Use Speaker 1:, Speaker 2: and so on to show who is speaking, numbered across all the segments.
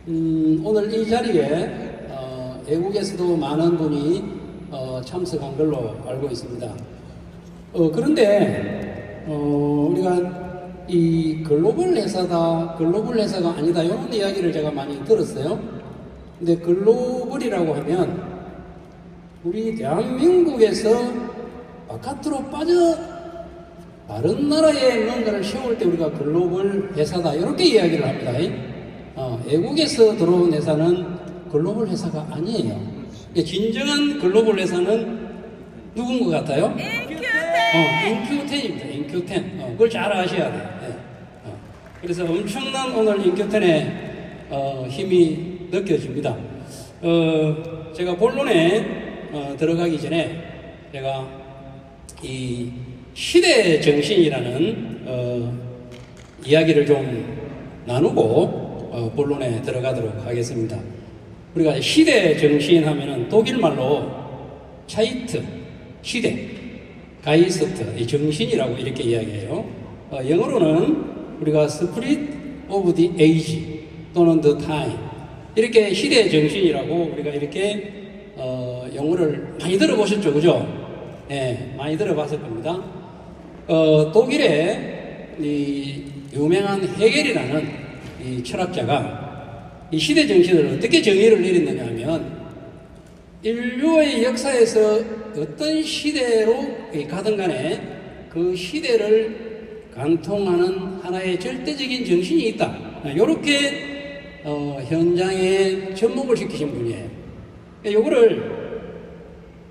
Speaker 1: 오늘 이 자리에 외국에서도 많은 분이 참석한 걸로 알고 있습니다. 그런데 우리가 이 글로벌 회사다, 글로벌 회사가 아니다 이런 이야기를 제가 많이 들었어요. 근데 글로벌이라고 하면 우리 대한민국에서 바깥으로 빠져 다른 나라에 뭔가를 세울 때 우리가 글로벌 회사다 이렇게 이야기를 합니다. 외국에서 들어온 회사는 글로벌 회사가 아니에요. 진정한 글로벌 회사는 누군 것 같아요? 인큐텐입니다. 인큐텐. 그걸 잘 아셔야 돼요. 그래서 엄청난 오늘 인큐텐의 힘이 느껴집니다. 제가 본론에 들어가기 전에 제가 이 시대 정신이라는 이야기를 좀 나누고 본론에 들어가도록 하겠습니다. 우리가 시대 정신 하면은 독일 말로 차이트, 시대, 가이스트, 이 정신이라고 이렇게 이야기해요. 영어로는 우리가 스피릿 오브 디 에이지 또는 더 타임 이렇게 시대 정신이라고 우리가 이렇게 용어를 많이 들어보셨죠, 그죠? 네, 많이 들어봤을 겁니다. 독일의 이 유명한 헤겔이라는 이 철학자가 이 시대 정신을 어떻게 정의를 내렸느냐 하면 인류의 역사에서 어떤 시대로 가든 간에 그 시대를 관통하는 하나의 절대적인 정신이 있다. 이렇게 현장에 접목을 시키신 분이에요. 요거를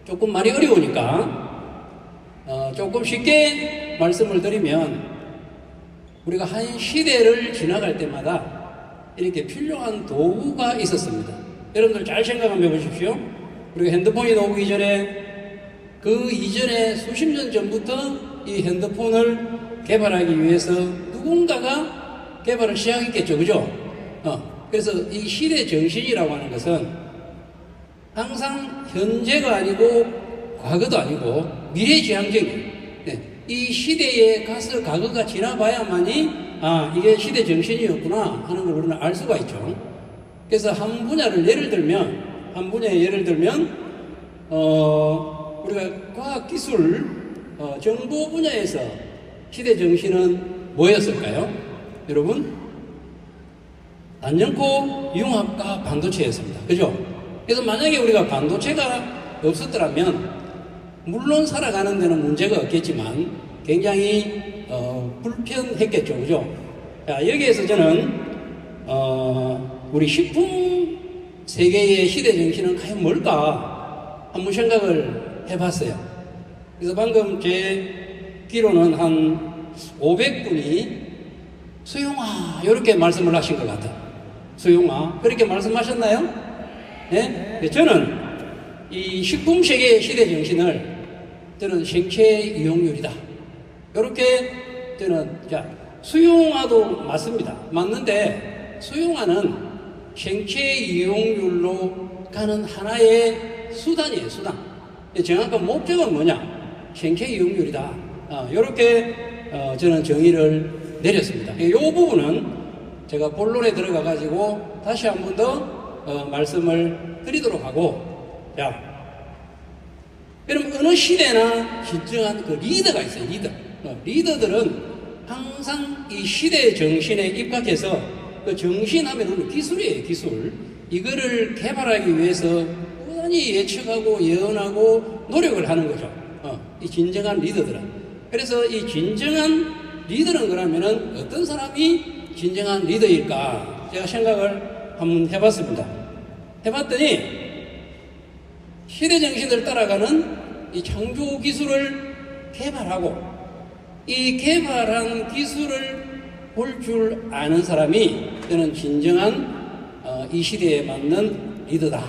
Speaker 1: 조금 말이 어려우니까 조금 쉽게 말씀을 드리면 우리가 한 시대를 지나갈 때마다 이렇게 필요한 도구가 있었습니다. 여러분들 잘 생각 한번 해보십시오. 우리가 핸드폰이 나오기 전에 그 이전에 수십 년 전부터 이 핸드폰을 개발하기 위해서 누군가가 개발을 시작했겠죠. 그죠? 그래서 이 시대 정신이라고 하는 것은 항상 현재가 아니고 과거도 아니고 미래지향적이에요. 네. 이 시대에 가서 과거가 지나봐야만이 이게 시대 정신이었구나 하는 걸 우리는 알 수가 있죠. 그래서 한 분야의 예를 들면 우리가 과학기술 정보 분야에서 시대 정신은 뭐였을까요? 여러분? 단연코 융합과 반도체였습니다. 그죠? 그래서 만약에 우리가 반도체가 없었더라면 물론 살아가는 데는 문제가 없겠지만 굉장히 불편했겠죠. 그죠? 자, 여기에서 저는 우리 식품 세계의 시대 정신은 과연 뭘까 한번 생각을 해봤어요. 그래서 방금 제 귀로는 한 500분이 수용아 이렇게 말씀을 하신 것 같아요. 수용아 그렇게 말씀하셨나요? 네? 저는 이 식품 세계의 시대 정신을 저는 생체 이용률이다. 이렇게 저는 수용화도 맞습니다. 맞는데 수용화는 생체 이용률로 가는 하나의 수단이에요. 수단. 정확한 목적은 뭐냐? 생체 이용률이다. 이렇게 저는 정의를 내렸습니다. 이 부분은 제가 본론에 들어가 가지고 다시 한 번 더 말씀을 드리도록 하고, 여러분 어느 시대나 진정한 그 리더가 있어요. 리더들은 항상 이 시대 정신에 입각해서 그 정신하면 기술이에요. 기술. 이거를 개발하기 위해서 꾸준히 예측하고 예언하고 노력을 하는 거죠. 이 진정한 리더들은. 그래서 이 진정한 리더는 그러면은 어떤 사람이 진정한 리더일까? 제가 생각을 한번 해봤습니다. 해봤더니 시대 정신을 따라가는 이 창조 기술을 개발하고 이 개발한 기술을 볼 줄 아는 사람이 저는 진정한 이 시대에 맞는 리더다.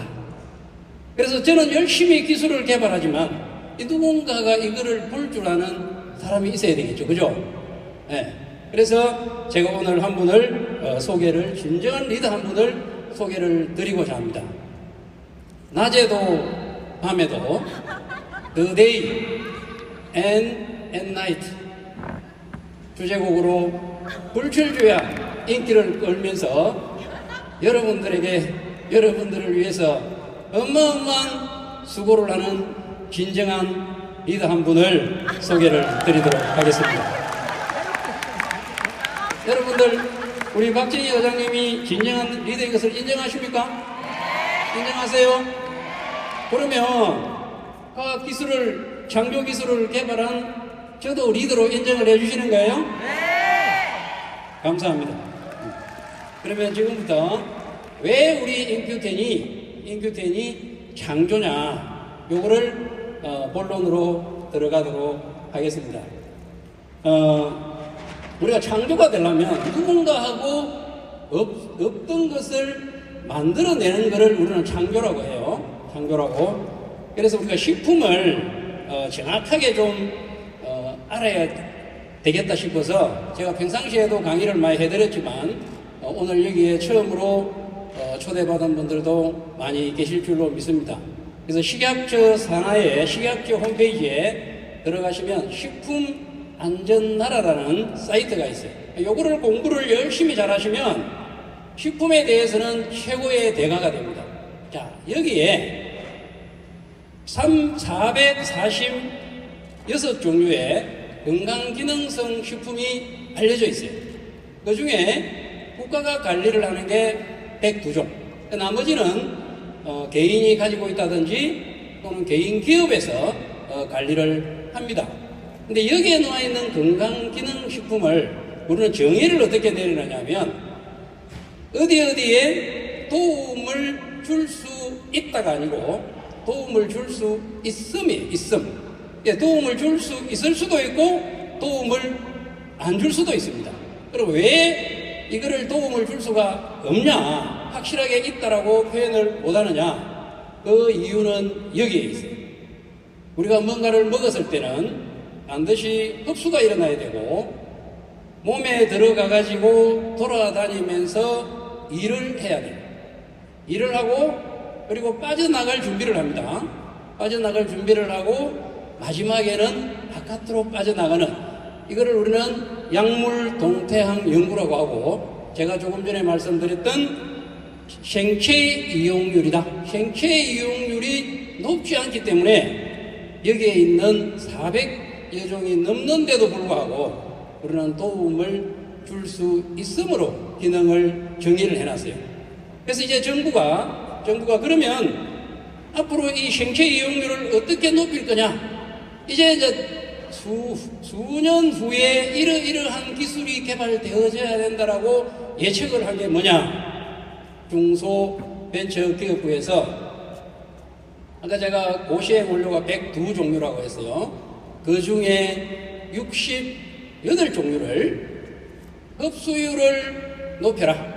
Speaker 1: 그래서 저는 열심히 기술을 개발하지만 누군가가 이거를 볼 줄 아는 사람이 있어야 되겠죠. 그죠? 네. 그래서 제가 오늘 한 분을 진정한 리더 한 분을 소개를 드리고자 합니다. 낮에도 밤에도 The Day and at Night 주제곡으로 불철주야 인기를 끌면서 여러분들을 위해서 어마어마한 수고를 하는 진정한 리더 한 분을 소개를 드리도록 하겠습니다. 여러분들, 우리 박정희 회장님이 진정한 리더인 것을 인정하십니까? 인정하세요? 그러면 과학기술을, 창조기술을 개발한 저도 리더로 인정을 해주시는 거예요? 감사합니다. 그러면 지금부터 왜 우리 인큐텐이 창조냐, 요거를 본론으로 들어가도록 하겠습니다. 우리가 창조가 되려면 누군가하고 없던 것을 만들어내는 것을 우리는 창조라고 해요. 창조라고. 그래서 우리가 식품을 정확하게 좀 알아야 되겠다 싶어서 제가 평상시에도 강의를 많이 해드렸지만 오늘 여기에 처음으로 초대받은 분들도 많이 계실 줄로 믿습니다. 그래서 식약처 산하의 식약처 홈페이지에 들어가시면 식품안전나라라는 사이트가 있어요. 요거를 공부를 열심히 잘 하시면 식품에 대해서는 최고의 대가가 됩니다. 자, 여기에 446종류의 건강기능성 식품이 알려져 있어요. 그 중에 국가가 관리를 하는 게 102종. 나머지는 개인이 가지고 있다든지 또는 개인 기업에서 관리를 합니다. 근데 여기에 나와 있는 건강기능식품을 우리는 정의를 어떻게 내리느냐면 어디에 도움을 줄 수 있다가 아니고 도움을 줄 수 있음이에요. 있음. 예, 도움을 줄 수 있을 수도 있고 도움을 안 줄 수도 있습니다. 그럼 왜 이거를 도움을 줄 수가 없냐, 확실하게 있다라고 표현을 못하느냐, 그 이유는 여기에 있어요. 우리가 뭔가를 먹었을 때는 반드시 흡수가 일어나야 되고 몸에 들어가 가지고 돌아다니면서 일을 해야 돼요. 일을 하고 그리고 빠져나갈 준비를 합니다. 빠져나갈 준비를 하고 마지막에는 바깥으로 빠져나가는, 이거를 우리는 약물 동태항 연구라고 하고 제가 조금 전에 말씀드렸던 생체 이용률이다. 생체 이용률이 높지 않기 때문에 여기에 있는 400여 종이 넘는데도 불구하고 우리는 도움을 줄 수 있으므로 기능을 정의를 해놨어요. 그래서 이제 정부가 그러면 앞으로 이 생체 이용률을 어떻게 높일 거냐? 이제 수년 후에 이러이러한 기술이 개발되어져야 된다라고 예측을 한 게 뭐냐? 중소벤처기업부에서 아까 제가 고시행 원료가 102종류라고 했어요. 그 중에 68종류를 흡수율을 높여라.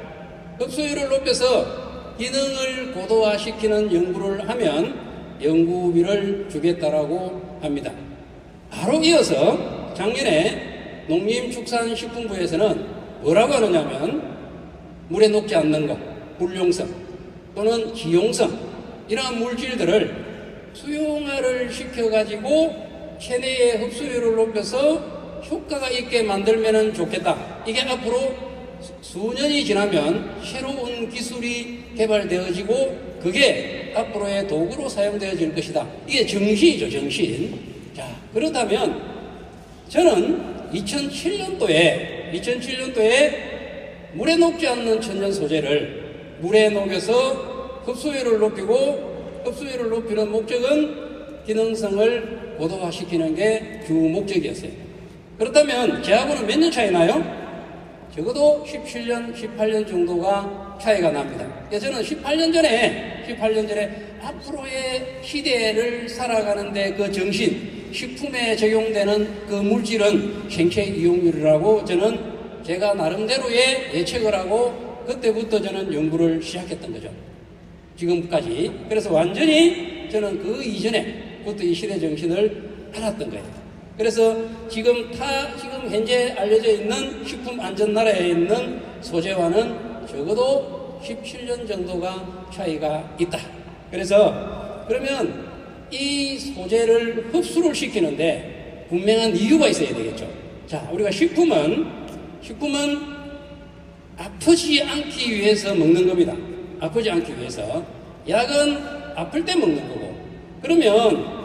Speaker 1: 흡수율을 높여서 기능을 고도화시키는 연구를 하면 연구비를 주겠다라고 합니다. 바로 이어서 작년에 농림축산식품부에서는 뭐라고 하느냐면 물에 녹지 않는 것, 불용성 또는 기용성 이러한 물질들을 수용화를 시켜가지고 체내의 흡수율을 높여서 효과가 있게 만들면 좋겠다. 이게 앞으로 수년이 지나면 새로운 기술이 개발되어지고 그게 앞으로의 도구로 사용되어질 것이다. 이게 정신이죠, 정신. 자, 그렇다면 저는 2007년도에 물에 녹지 않는 천연 소재를 물에 녹여서 흡수율을 높이는 목적은 기능성을 고도화시키는 게 주 목적이었어요. 그렇다면 저하고는 몇 년 차이 나요? 적어도 17년, 18년 정도가 차이가 납니다. 저는 18년 전에 앞으로의 시대를 살아가는데 그 정신, 식품에 적용되는 그 물질은 생체 이용률이라고 저는 제가 나름대로의 예측을 하고 그때부터 저는 연구를 시작했던 거죠. 지금까지. 그래서 완전히 저는 그 이전에부터 이 시대 정신을 알았던 거예요. 그래서 지금 현재 알려져 있는 식품 안전나라에 있는 소재와는 적어도 17년 정도가 차이가 있다. 그래서 그러면 이 소재를 흡수를 시키는데 분명한 이유가 있어야 되겠죠. 자, 우리가 식품은 아프지 않기 위해서 먹는 겁니다. 아프지 않기 위해서. 약은 아플 때 먹는 거고. 그러면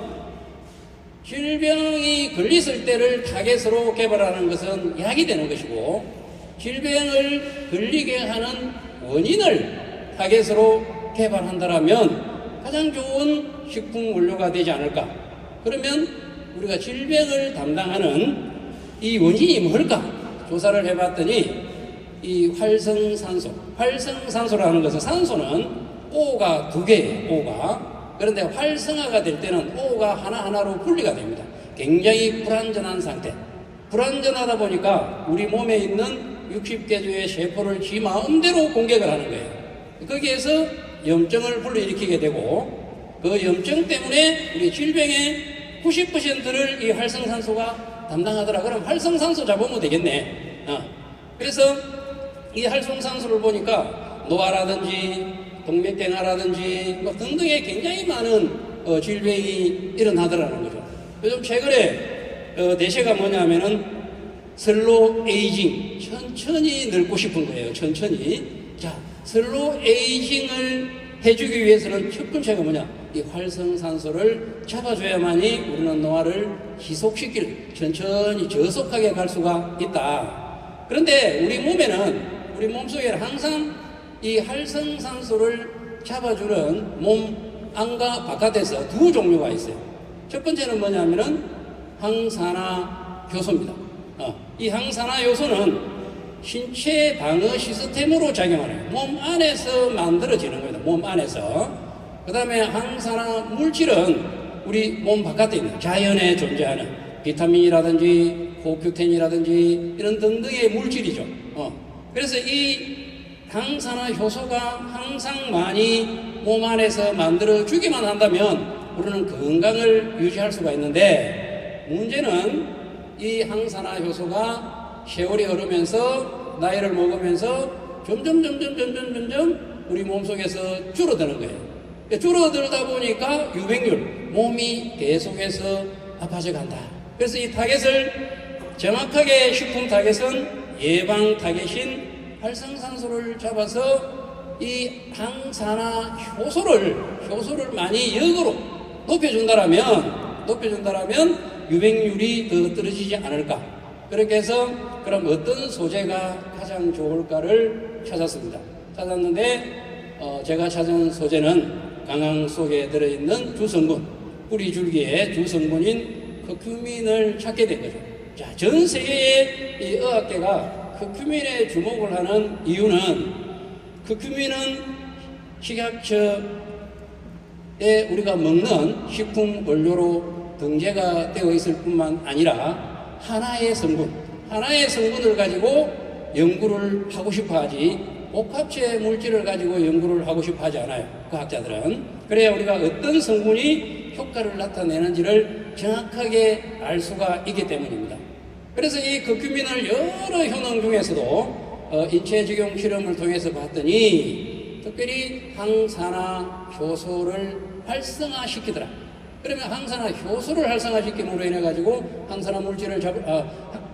Speaker 1: 질병이 걸렸을 때를 타겟으로 개발하는 것은 약이 되는 것이고, 질병을 걸리게 하는 원인을 타겟으로 개발한다라면 가장 좋은 식품 원료가 되지 않을까. 그러면 우리가 질병을 담당하는 이 원인이 뭘까 조사를 해봤더니 이 활성산소라는 것은, 산소는 O가 2개예요. O가. 그런데 활성화가 될 때는 O가 하나하나로 분리가 됩니다. 굉장히 불완전한 상태. 불완전하다 보니까 우리 몸에 있는 60개 주의 세포를 지 마음대로 공격을 하는 거예요. 거기에서 염증을 불러일으키게 되고, 그 염증 때문에 우리 질병의 90%를 이 활성산소가 담당하더라. 그럼 활성산소 잡으면 되겠네. 그래서 이 활성산소를 보니까 노화라든지 동맥경화라든지 뭐 등등의 굉장히 많은 질병이 일어나더라는 거죠. 요즘 최근에 대세가 뭐냐면은 슬로우 에이징, 천천히 늙고 싶은 거예요. 천천히. 자, 슬로우 에이징을 해주기 위해서는 첫 번째가 뭐냐? 이 활성산소를 잡아줘야만이 우리는 노화를 지속시킬, 천천히 저속하게 갈 수가 있다. 그런데 우리 몸속에는 항상 이 활성산소를 잡아주는 몸 안과 바깥에서 두 종류가 있어요. 첫 번째는 뭐냐면은 항산화 효소입니다. 이 항산화 요소는 신체 방어 시스템으로 작용하는, 몸 안에서 만들어지는 겁니다. 몸 안에서. 그 다음에 항산화 물질은 우리 몸 바깥에 있는 자연에 존재하는 비타민이라든지 코큐텐이라든지 이런 등등의 물질이죠. 그래서 이 항산화 효소가 항상 많이 몸 안에서 만들어주기만 한다면 우리는 건강을 유지할 수가 있는데, 문제는 이 항산화 효소가 세월이 흐르면서 나이를 먹으면서 점점 우리 몸속에서 줄어드는 거예요. 줄어들다 보니까 유백률, 몸이 계속해서 아파져 간다. 그래서 이 타겟을 정확하게, 식품 타겟은 예방 타겟인 활성산소를 잡아서 이 항산화 효소를 많이 역으로 높여준다라면 유백률이 더 떨어지지 않을까. 그렇게 해서 그럼 어떤 소재가 가장 좋을까를 찾았습니다. 찾았는데 제가 찾은 소재는 강황 속에 들어있는 주성분, 뿌리줄기의 주성분인 커큐민을 찾게 된 거죠. 자, 전 세계의 이 의학계가 커큐민에 주목을 하는 이유는, 커큐민은 식약처에 우리가 먹는 식품 원료로 등재가 되어 있을 뿐만 아니라 하나의 성분을 가지고 연구를 하고 싶어 하지, 복합체 물질을 가지고 연구를 하고 싶어 하지 않아요, 과학자들은. 그래야 우리가 어떤 성분이 효과를 나타내는지를 정확하게 알 수가 있기 때문입니다. 그래서 이 커큐민을 여러 효능 중에서도 인체 적용 실험을 통해서 봤더니 특별히 항산화 효소를 활성화시키더라. 그러면 항산화 효소를 활성화시킴으로 인해 가지고 항산화 물질을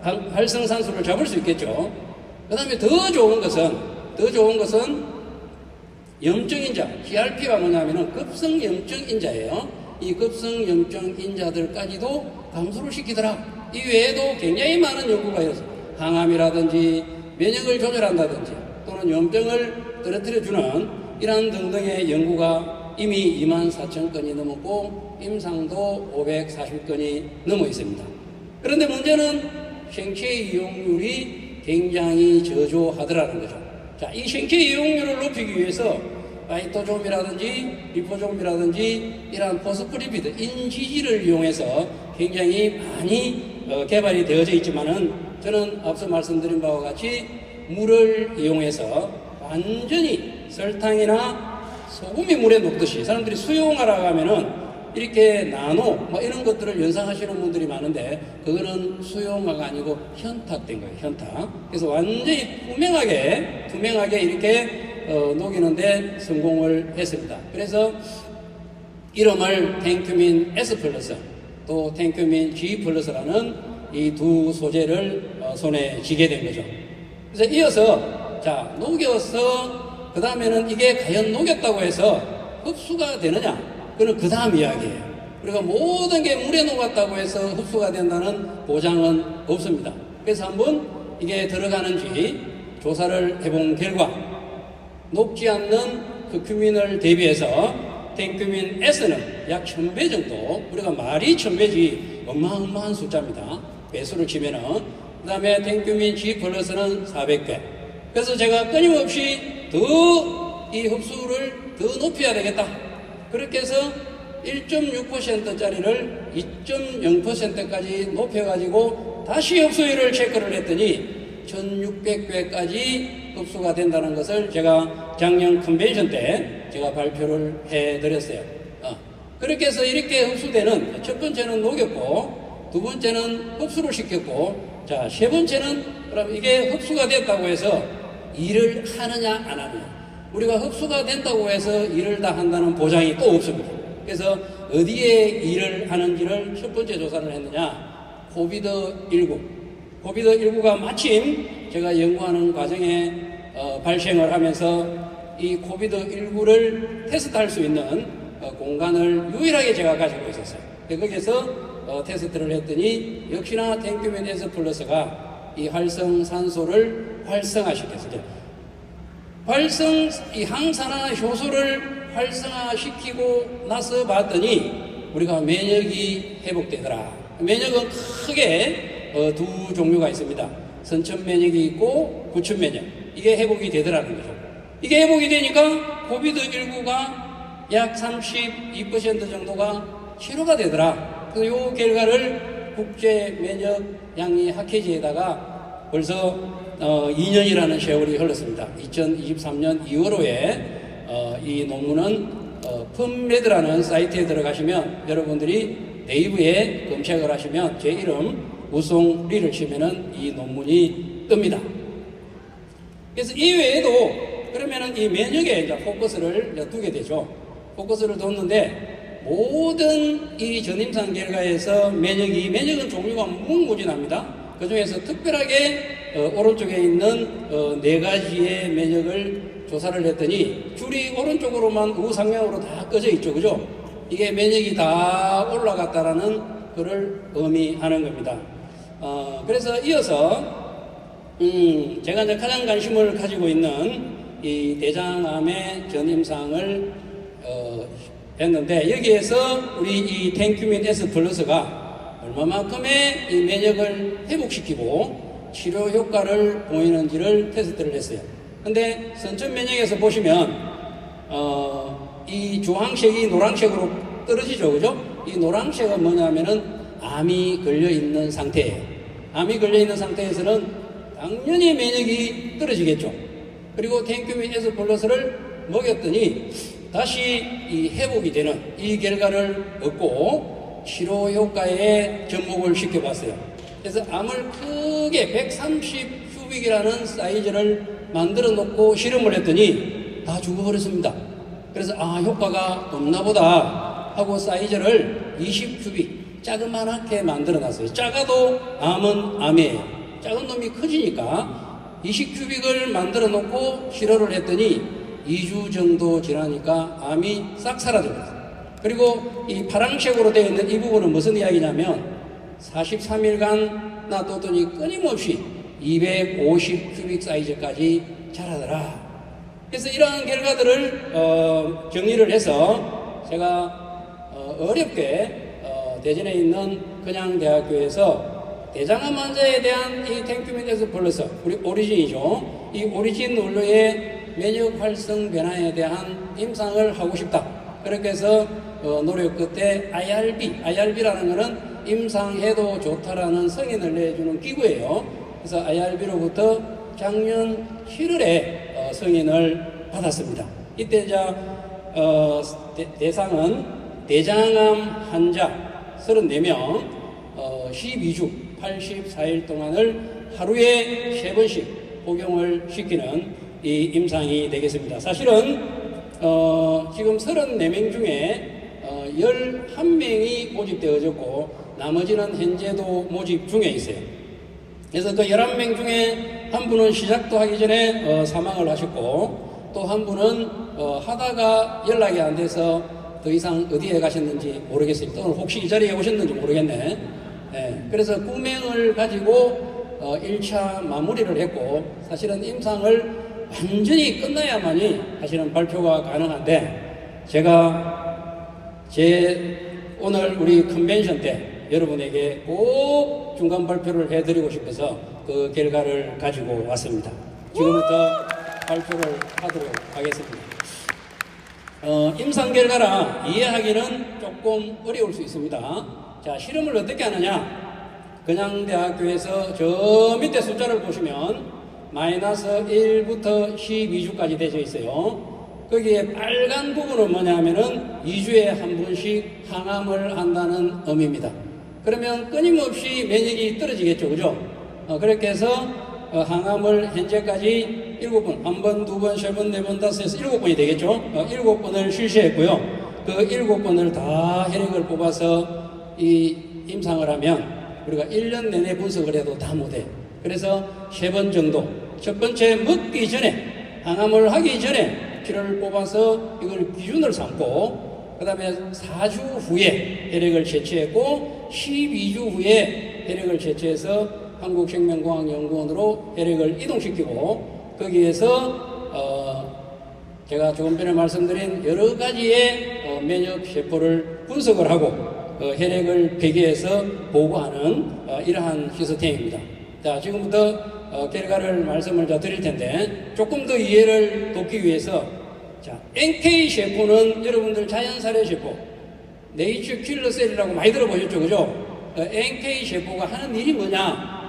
Speaker 1: 활성산소를 잡을 수 있겠죠. 그 다음에 더 좋은 것은 염증인자, GRP가 뭐냐면은 급성염증인자예요. 이 급성염증인자들까지도 감소를 시키더라. 이 외에도 굉장히 많은 연구가 있어요. 항암이라든지 면역을 조절한다든지 또는 염증을 떨어뜨려주는 이러한 등등의 연구가 이미 24,000건이 넘었고 임상도 540건이 넘어 있습니다. 그런데 문제는 생체 이용률이 굉장히 저조하더라는 거죠. 자, 이 생체 이용률을 높이기 위해서 라이토좀이라든지 리포좀이라든지 이러한 포스프리피드, 인지질을 이용해서 굉장히 많이 개발이 되어져 있지만은, 저는 앞서 말씀드린 바와 같이 물을 이용해서 완전히 설탕이나 소금이 물에 녹듯이, 사람들이 수용하라고 하면은 이렇게 나노 뭐 이런 것들을 연상하시는 분들이 많은데, 그거는 수용화가 아니고 현탁된 거예요. 현탁. 그래서 완전히 투명하게 이렇게 녹이는데 성공을 했습니다. 그래서 이름을 탱큐민 S 플러스 또 탱큐민 G 플러스라는 이 두 소재를 손에 쥐게 된 거죠. 그래서 이어서 자, 녹여서 그 다음에는 이게 과연 녹였다고 해서 흡수가 되느냐? 그건 그 다음 이야기예요. 우리가 모든 게 물에 녹았다고 해서 흡수가 된다는 보장은 없습니다. 그래서 한번 이게 들어가는지 조사를 해본 결과 녹지 않는 그 큐민을 대비해서 탱큐민 S는 약 1000배 정도, 우리가 말이 1000배지 어마어마한 숫자입니다. 배수를 치면은. 그 다음에 탱큐민 G 플러스는 400배. 그래서 제가 끊임없이 더 이 흡수를 더 높여야 되겠다. 그렇게 해서 1.6%짜리를 2.0%까지 높여가지고 다시 흡수율을 체크를 했더니 1600배까지 흡수가 된다는 것을 제가 작년 컨벤션 때 제가 발표를 해드렸어요. 그렇게 해서 이렇게 흡수되는, 첫 번째는 녹였고, 두 번째는 흡수를 시켰고, 자, 세 번째는 그럼 이게 흡수가 됐다고 해서 일을 하느냐 안 하느냐. 우리가 흡수가 된다고 해서 일을 다 한다는 보장이 또 없습니다. 그래서 어디에 일을 하는지를 첫 번째 조사를 했느냐, 코비드19. 코비드19가 마침 제가 연구하는 과정에 발생을 하면서 이 코비드19를 테스트할 수 있는 공간을 유일하게 제가 가지고 있었어요. 거기에서 테스트를 했더니 역시나 탱큐민 S 플러스가 이 활성산소를 활성화시켰어요. 이 항산화 효소를 활성화시키고 나서 봤더니 우리가 면역이 회복되더라. 면역은 크게 두 종류가 있습니다. 선천 면역이 있고 구천 면역. 이게 회복이 되더라는 거죠. 이게 회복이 되니까 코비드19가 약 32% 정도가 치료가 되더라. 그래서 이 결과를 국제 면역 양리 학회지에다가 벌써 2년이라는 세월이 흘렀습니다. 2023년 2월호에 이 논문은 펌메드라는 사이트에 들어가시면 여러분들이 네이버에 검색을 하시면 제 이름 우송리를 치면은 이 논문이 뜹니다. 그래서 이 외에도 그러면은 이 면역에 이제 포커스를 이제 두게 되죠. 포커스를 뒀는데 모든 이 전임상 결과에서 면역은 종류가 무궁무진합니다. 그 중에서 특별하게 오른쪽에 있는 네 가지의 면역을 조사를 했더니 줄이 오른쪽으로만 우상향으로 다 꺼져 있죠. 그죠? 이게 면역이 다 올라갔다라는 그를 의미하는 겁니다. 그래서 이어서 제가 이제 가장 관심을 가지고 있는 이 대장암의 전임상을 했는데 여기에서 우리 이 탱큐민 S 플러스가 얼마만큼의 이 면역을 회복시키고 치료 효과를 보이는지를 테스트를 했어요. 근데 선천 면역에서 보시면 이 주황색이 노란색으로 떨어지죠. 그죠? 이 노란색은 뭐냐면은 암이 걸려있는 상태예요. 암이 걸려있는 상태에서는 당연히 면역이 떨어지겠죠. 그리고 탱큐민 S 플러스를 먹였더니 다시 이 회복이 되는 이 결과를 얻고 치료 효과에 접목을 시켜봤어요. 그래서 암을 크게 130 큐빅이라는 사이즈를 만들어 놓고 실험을 했더니 다 죽어버렸습니다. 그래서 효과가 없나 보다 하고 사이즈를 20 큐빅 자그만하게 만들어 놨어요. 작아도 암은 암이에요. 작은 놈이 커지니까 20 큐빅을 만들어 놓고 치료를 했더니 2주 정도 지나니까 암이 싹 사라져버렸어요. 그리고 이 파란색으로 되어 있는 이 부분은 무슨 이야기냐면 43일간 놔뒀더니 끊임없이 250 큐빅 사이즈까지 자라더라. 그래서 이러한 결과들을 정리를 해서 제가 어렵게 대전에 있는 건양대학교에서 대장암 환자에 대한 이 탱큐민 S 플러스, 우리 오리진이죠. 이 오리진 논류의 면역 활성 변화에 대한 임상을 하고 싶다. 그렇게 해서 노력 끝에 IRB라는 것은 임상해도 좋다라는 승인을 내주는 기구예요. 그래서 IRB로부터 작년 7월에 승인을 받았습니다. 이때 이제 대상은 대장암 환자 34명 12주 84일 동안을 하루에 3번씩 복용을 시키는 이 임상이 되겠습니다. 사실은 지금 34명 중에 11명이 모집되어졌고 나머지는 현재도 모집 중에 있어요. 그래서 그 11명 중에 한 분은 시작도 하기 전에 사망을 하셨고, 또 한 분은 하다가 연락이 안 돼서 더 이상 어디에 가셨는지 모르겠어요. 또 혹시 이 자리에 오셨는지 모르겠네. 예, 그래서 구명을 가지고 1차 마무리를 했고, 사실은 임상을 완전히 끝나야만이 사실은 발표가 가능한데, 제가 오늘 우리 컨벤션 때 여러분에게 꼭 중간 발표를 해드리고 싶어서 그 결과를 가지고 왔습니다. 지금부터 발표를 하도록 하겠습니다. 임상 결과라 이해하기는 조금 어려울 수 있습니다. 자, 실험을 어떻게 하느냐? 그냥 대학교에서 저 밑에 숫자를 보시면 마이너스 1부터 12주까지 되어 있어요. 거기에 빨간 부분은 뭐냐면은 2주에 한 번씩 항암을 한다는 의미입니다. 그러면 끊임없이 면역이 떨어지겠죠, 그죠? 그렇게 해서 항암을 현재까지 7번, 1번, 2번, 3번, 4번, 5에서 7번이 되겠죠? 7번을 실시했고요. 그 7번을 다 혈액을 뽑아서 이 임상을 하면 우리가 1년 내내 분석을 해도 다 못해. 그래서 3번 정도, 첫 번째 먹기 전에, 항암을 하기 전에 피를 뽑아서 이걸 기준을 삼고, 그 다음에 4주 후에 혈액을 채취했고, 12주 후에 혈액을 채취해서 한국생명공학연구원으로 혈액을 이동시키고, 거기에서 제가 조금 전에 말씀드린 여러 가지의 면역 세포를 분석을 하고 혈액을 배기해서 보고하는 이러한 시스템입니다. 자, 지금부터 결과를 말씀을 드릴 텐데, 조금 더 이해를 돕기 위해서, 자, NK 세포는 여러분들 자연살해 세포, 네이처 킬러 셀이라고 많이 들어보셨죠, 그죠? NK 세포가 하는 일이 뭐냐?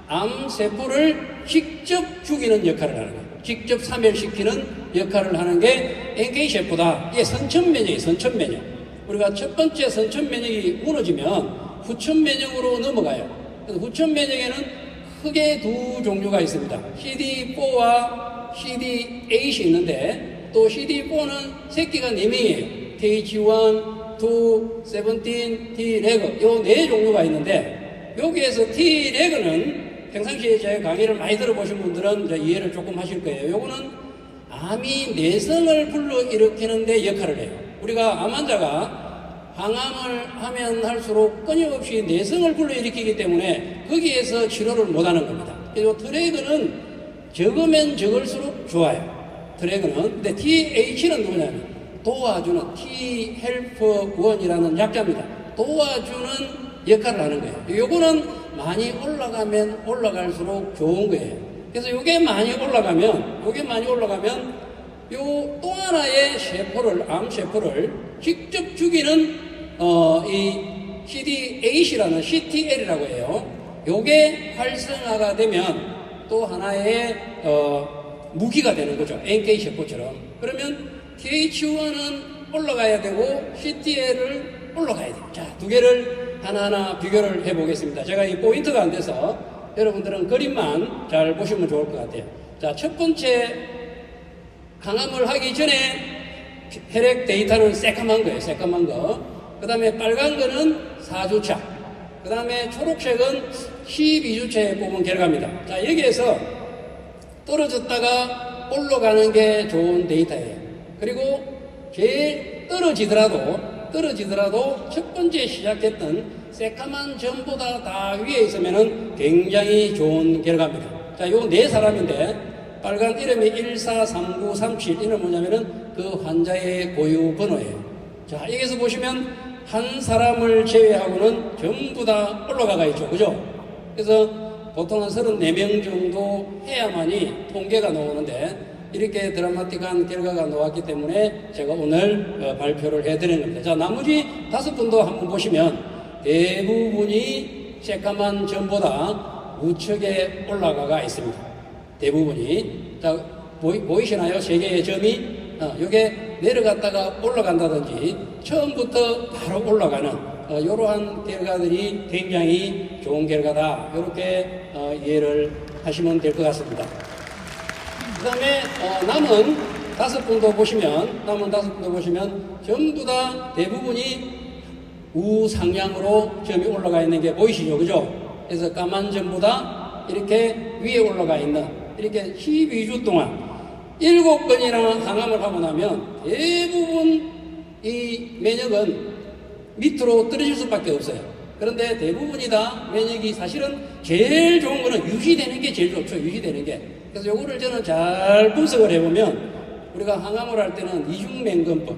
Speaker 1: 암 세포를 직접 죽이는 역할을 하는 거예요. 직접 사멸시키는 역할을 하는 게 NK 세포다. 이게 선천면역이에요, 선천면역. 우리가 첫 번째 선천면역이 무너지면 후천면역으로 넘어가요. 그래서 후천면역에는 크게 두 종류가 있습니다. CD4와 CD8이 있는데, 또 CD4는 새끼가 4명이에요. TH1, 2, 17, T-reg, 요 4종류가 있는데, 여기에서 T-reg는 평상시에 제 강의를 많이 들어보신 분들은 이제 이해를 조금 하실 거예요. 요거는 암이 내성을 불러일으키는 데 역할을 해요. 우리가 암 환자가 항암을 하면 할수록 끊임없이 내성을 불러일으키기 때문에 거기에서 치료를 못하는 겁니다. 그리고 트래그는 적으면 적을수록 좋아요. 트래그는. 근데 TH는 누구냐면 도와주는, T-help1이라는 약자입니다. 도와주는 역할을 하는 거예요. 요거는 많이 올라가면 올라갈수록 좋은 거예요. 그래서 요게 많이 올라가면 요 또 하나의 세포를, 암 세포를 직접 죽이는 이 CD8이라는 CTL이라고 해요. 요게 활성화가 되면 또 하나의 무기가 되는 거죠. NK 세포처럼. 그러면 TH1은 올라가야 되고 CTL을 올라가야 돼요. 자, 두 개를 하나하나 비교를 해보겠습니다. 제가 이 포인트가 안 돼서 여러분들은 그림만 잘 보시면 좋을 것 같아요. 자, 첫 번째 항암을 하기 전에 혈액 데이터는 새까만 거예요. 새까만 거. 그 다음에 빨간 거는 4주차. 그 다음에 초록색은 12주차에 뽑은 결과입니다. 자, 여기에서 떨어졌다가 올라가는 게 좋은 데이터예요. 그리고 제일 떨어지더라도 첫 번째 시작했던 새까만 점보다 다 위에 있으면은 굉장히 좋은 결과입니다. 자, 요 네 사람인데, 빨간 이름이 143937, 이는 뭐냐면은 그 환자의 고유 번호예요. 자, 여기서 보시면 한 사람을 제외하고는 전부 다 올라가가 있죠. 그죠? 그래서 보통 한 34명 정도 해야만이 통계가 나오는데, 이렇게 드라마틱한 결과가 나왔기 때문에 제가 오늘 발표를 해드리는 겁니다. 자, 나머지 5분도 한번 보시면 대부분이 새까만 점보다 우측에 올라가가 있습니다. 대부분이. 자, 보이시나요? 세 개의 점이? 요게 내려갔다가 올라간다든지 처음부터 바로 올라가는 이러한 결과들이 굉장히 좋은 결과다. 이렇게 이해를 하시면 될 것 같습니다. 그 다음에 남은 5분도 보시면 전부 다 대부분이 우상향으로 점이 올라가 있는 게 보이시죠? 그죠? 그래서 까만 점보다 이렇게 위에 올라가 있는 이렇게 12주 동안 7번이나 항암을 하고 나면 대부분 이 면역은 밑으로 떨어질 수밖에 없어요. 그런데 대부분이 다 면역이 사실은 제일 좋은 거는 유지되는 게 제일 좋죠. 유지되는 게. 그래서 요거를 저는 잘 분석을 해보면 우리가 항암을 할 때는 이중맹금법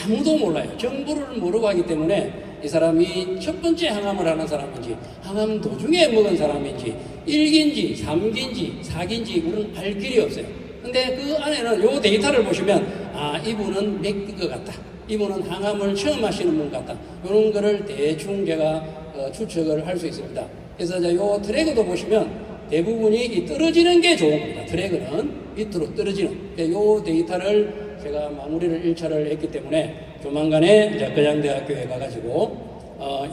Speaker 1: 아무도 몰라요. 정보를 모르고 하기 때문에 이 사람이 첫 번째 항암을 하는 사람인지 항암 도중에 먹은 사람인지 1기인지 3기인지 4기인지 우리는 알 길이 없어요. 근데 그 안에는 요 데이터를 보시면 아 이분은 맥인 것 같다. 이분은 항암을 처음 하시는 분 같다. 이런 거를 대충 제가 추측을 할 수 있습니다. 그래서 이제 요 트래그도 보시면 대부분이 이 떨어지는 게 좋은 겁니다. 트래그는 밑으로 떨어지는. 요 데이터를 제가 마무리를 1차를 했기 때문에 조만간에 이제 거장대학교에 가가지고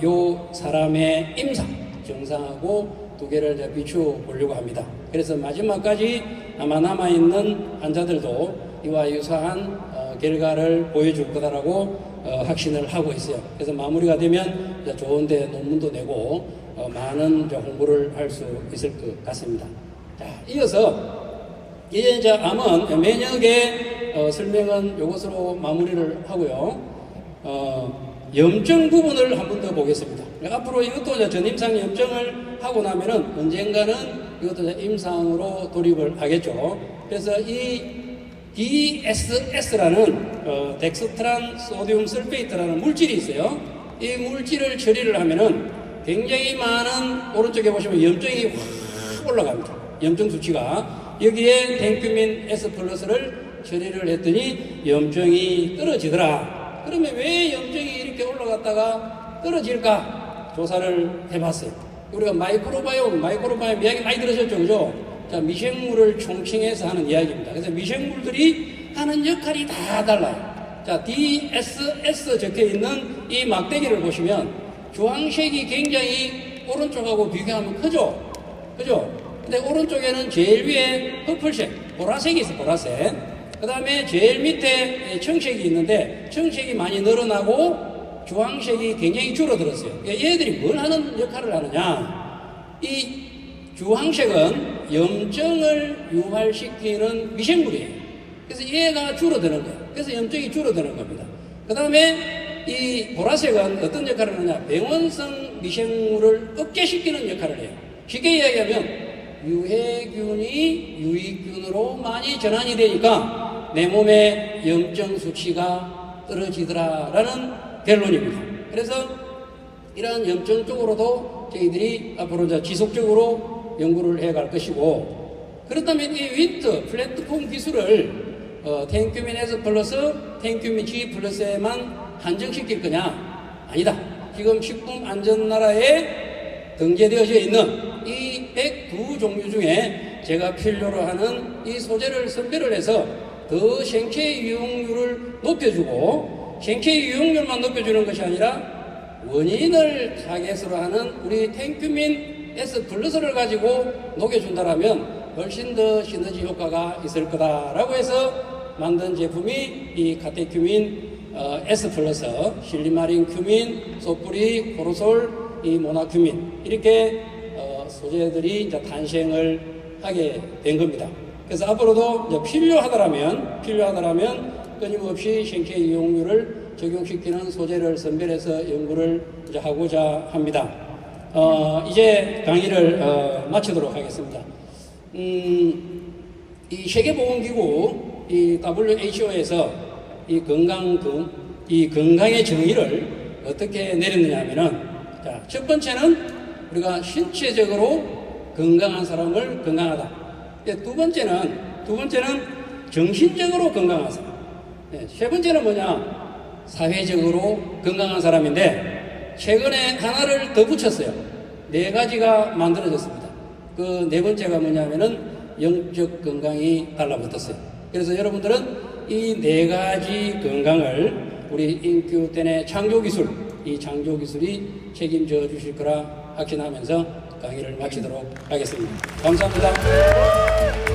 Speaker 1: 요 사람의 임상 증상하고 두 개를 이제 비추어 보려고 합니다. 그래서 마지막까지 아마 남아있는 환자들도 이와 유사한 결과를 보여줄 거다라고 확신을 하고 있어요. 그래서 마무리가 되면 이제 좋은데 논문도 내고 많은 이제 홍보를 할 수 있을 것 같습니다. 자, 이어서 이제 암은 면역의 설명은 이것으로 마무리를 하고요. 염증 부분을 한 번 더 보겠습니다. 앞으로 이것도 이제 전임상 염증을 하고 나면은 언젠가는 이것도 이제 임상으로 돌입을 하겠죠. 그래서 이 DSS라는 덱스트란 소디움 설페이트라는 물질이 있어요. 이 물질을 처리를 하면은 굉장히 많은 오른쪽에 보시면 염증이 확 올라갑니다. 염증 수치가 여기에 탱큐민 S 플러스를 처리를 했더니 염증이 떨어지더라. 그러면 왜 염증이 이렇게 올라갔다가 떨어질까 조사를 해봤어요. 우리가 마이크로바이옴 이야기 많이 들으셨죠, 그죠? 자, 미생물을 총칭해서 하는 이야기입니다. 그래서 미생물들이 하는 역할이 다 달라요. 자, DSS 적혀 있는 이 막대기를 보시면 주황색이 굉장히 오른쪽하고 비교하면 크죠? 그죠? 근데 오른쪽에는 제일 위에 퍼플색, 보라색이 있어요, 보라색. 그 다음에 제일 밑에 청색이 있는데 청색이 많이 늘어나고 주황색이 굉장히 줄어들었어요. 얘들이 뭘 하는 역할을 하느냐? 이 주황색은 염증을 유발시키는 미생물이에요. 그래서 얘가 줄어드는 거예요. 그래서 염증이 줄어드는 겁니다. 그 다음에 이 보라색은 어떤 역할을 하느냐? 병원성 미생물을 억제시키는 역할을 해요. 쉽게 이야기하면 유해균이 유익균으로 많이 전환이 되니까 내 몸의 염증 수치가 떨어지더라라는 결론입니다. 그래서 이러한 염증 쪽으로도 저희들이 앞으로 이제 지속적으로 연구를 해갈 것이고, 그렇다면 이 윈트 플랫폼 기술을 탱큐민 S 플러스 탱큐민 G 플러스에만 한정시킬 거냐? 아니다. 지금 식품안전나라에 등재되어져 있는 이 102종류 중에 제가 필요로 하는 이 소재를 선별을 해서 더 생체 유용률을 높여주고, 생체 유용률만 높여주는 것이 아니라 원인을 타겟으로 하는 우리 탱큐민 S 플러스를 가지고 녹여준다라면 훨씬 더 시너지 효과가 있을 거다라고 해서 만든 제품이 이 카테큐민 S 플러스, 실리마린 큐민, 소프리, 코로솔, 이 모나큐민 이렇게 소재들이 이제 탄생을 하게 된 겁니다. 그래서 앞으로도 이제 필요하다라면 끊임없이 생체 이용률을 적용시키는 소재를 선별해서 연구를 이제 하고자 합니다. 이제 강의를 마치도록 하겠습니다. 이 세계보건기구, 이 WHO에서 이 건강의 정의를 어떻게 내렸느냐 하면은, 자, 첫 번째는 우리가 신체적으로 건강한 사람을 건강하다. 두 번째는 정신적으로 건강한 사람. 세 번째는 뭐냐? 사회적으로 건강한 사람인데, 최근에 하나를 더 붙였어요. 4가지가 만들어졌습니다. 그 4번째가 뭐냐면은 영적 건강이 달라붙었어요. 그래서 여러분들은 이 4가지 건강을 우리 인큐텐의 창조기술, 이 창조기술이 책임져 주실 거라 확신하면서 강의를 마치도록 하겠습니다. 감사합니다.